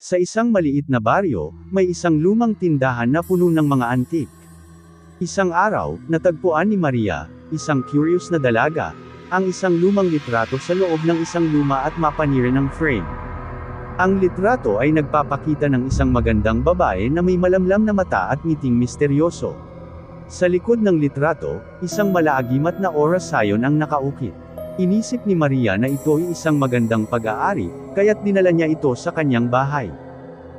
Sa isang maliit na baryo, may isang lumang tindahan na puno ng mga antik. Isang araw, natagpuan ni Maria, isang curious na dalaga, ang isang lumang litrato sa loob ng isang luma at mapanira ng frame. Ang litrato ay nagpapakita ng isang magandang babae na may malamlam na mata at ngiting misteryoso. Sa likod ng litrato, isang malaagimat na orasayon ang nakaukit. Inisip ni Maria na ito ay isang magandang pag-aari, kaya't dinala niya ito sa kanyang bahay.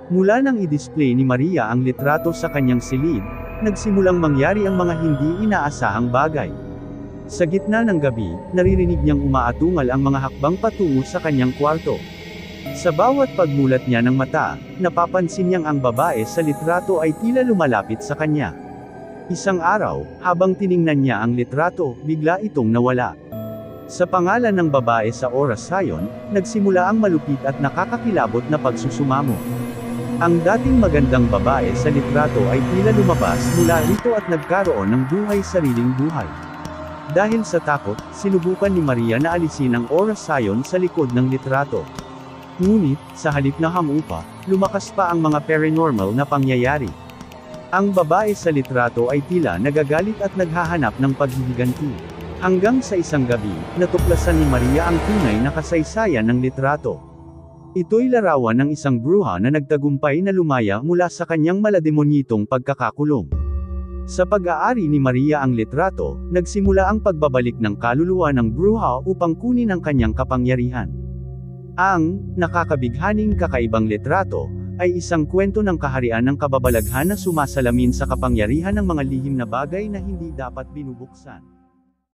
Mula nang i-display ni Maria ang litrato sa kanyang silid, nagsimulang mangyari ang mga hindi inaasahang bagay. Sa gitna ng gabi, naririnig niyang umaatungal ang mga hakbang patungo sa kanyang kwarto. Sa bawat pagmulat niya ng mata, napapansin niyang ang babae sa litrato ay tila lumalapit sa kanya. Isang araw, habang tiningnan niya ang litrato, bigla itong nawala. Sa pangalan ng babae sa orasayon, nagsimula ang malupit at nakakakilabot na pagsusumamo. Ang dating magandang babae sa litrato ay tila lumabas mula rito at nagkaroon ng buhay-sariling buhay. Dahil sa takot, sinubukan ni Maria na alisin ang orasayon sa likod ng litrato. Ngunit, sa halip na hamupa, lumakas pa ang mga paranormal na pangyayari. Ang babae sa litrato ay tila nagagalit at naghahanap ng paghihiganti. Hanggang sa isang gabi, natuklasan ni Maria ang tunay na kasaysayan ng litrato. Ito'y larawan ng isang bruha na nagtagumpay na lumaya mula sa kanyang malademonyitong pagkakakulong. Sa pag-aari ni Maria ang litrato, nagsimula ang pagbabalik ng kaluluwa ng bruha upang kunin ang kanyang kapangyarihan. Ang nakakabighaning kakaibang litrato ay isang kwento ng kaharian ng kababalaghan na sumasalamin sa kapangyarihan ng mga lihim na bagay na hindi dapat binubuksan.